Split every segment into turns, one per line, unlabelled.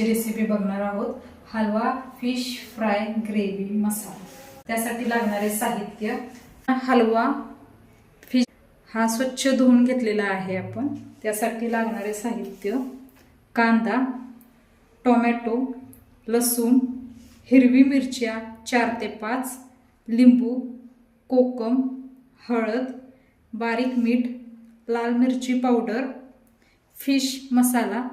आजची रेसिपी बघणार आहोत हलवा फिश फ्राय ग्रेव्ही मसाला। त्यासाठी लागणारे साहित्य, हलवा फिश हा स्वच्छ धुवून घेतलेला आहे आपण। त्यासाठी लागणारे साहित्य कांदा, टोमॅटो, लसूण, हिरवी मिरच्या 4 ते 5, लिंबू, कोकम, हळद, बारीक मीठ, लाल मिरची पावडर, फिश मसाला,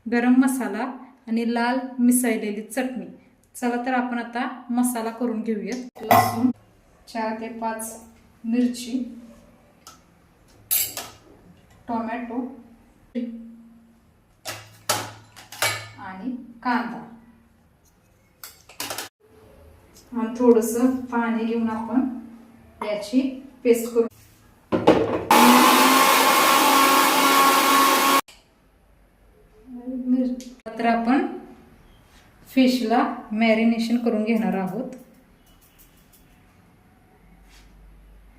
गरम मसाला आणि लाल मिसळलेली चटणी। चला तर आपण आता मसाला करून घेऊयात। लसूण 4 ते 5 मिरची, टोमॅटो आणि कांदा आणि थोडंसं पाणी घेऊन आपण याची पेस्ट करू। तर आपण फिशला मॅरिनेशन करून घेणार आहोत।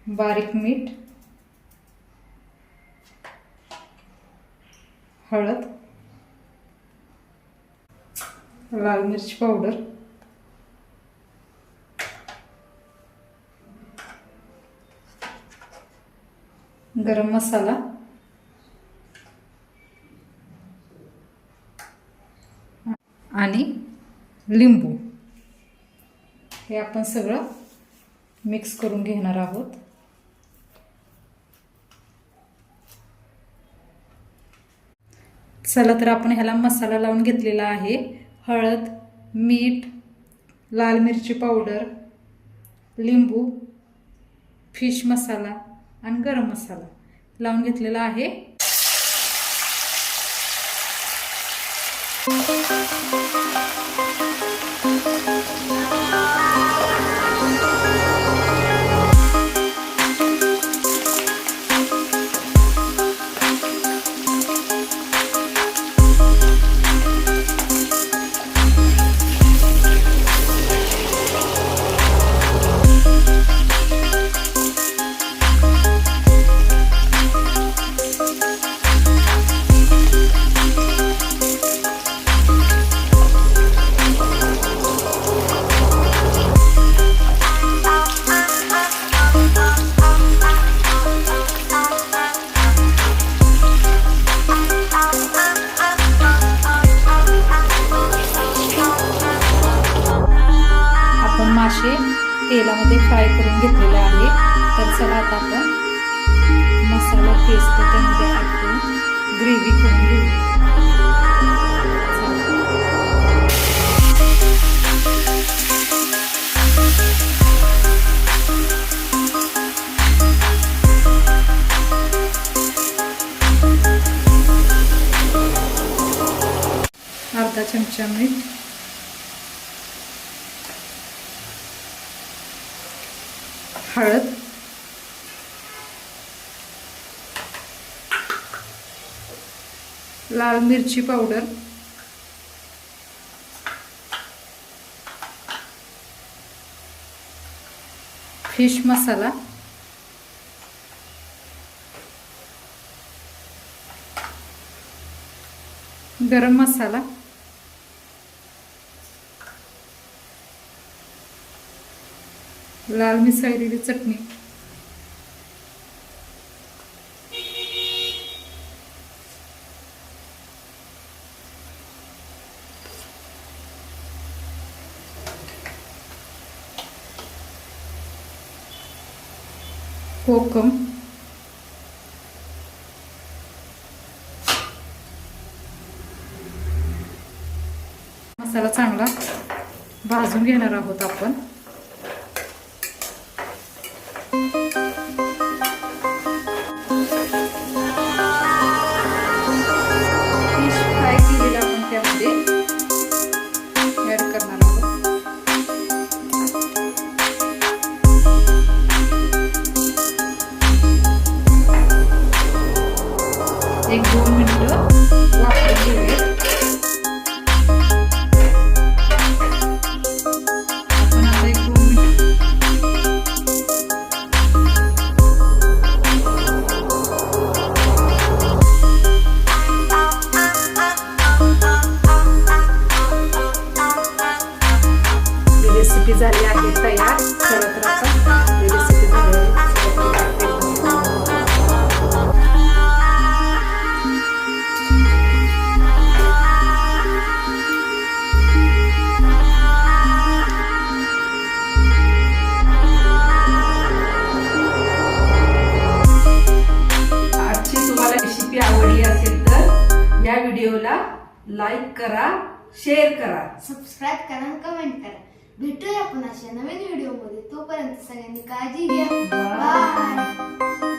बारीक मीठ, हळद, लाल मिरची पावडर, गरम मसाला आणि लिंबू हे आपण सगळं मिक्स करून घेणार आहोत। चला तर आपण ह्याला मसाला लावून घेतलेला आहे। हळद, मीठ, लाल मिरची पावडर, लिंबू, फिश मसाला आणि गरम मसाला लावून घेतलेला आहे। मासे तेलामध्ये फ्राय करून घेतलेले आहे। तर चला आता आपण मसाला पेस्ट त्यामध्ये ॲड करून ग्रेव्ही करून घेऊ। अर्धा चमचा मीठ, हळद, लाल मिरची पावडर, फिश मसाला, गरम मसाला, लाल मिसळलेली चटणी, कोकम, मसाला चांगला भाजून घेणार आहोत आपण। फिश फ्राय केलेला आपण त्यामध्ये ॲड करणार आहोत। एक 2 मिनिटं वाफवून घेऊया। आपण आता 1-2 मिनिट लाईक करा, शेअर करा,
सबस्क्राईब करा आणि कमेंट करा. भेटूया आपण अशा नवीन व्हिडिओ मध्ये. तोपर्यंत सगळ्यांनी काळजी घ्या. बाय.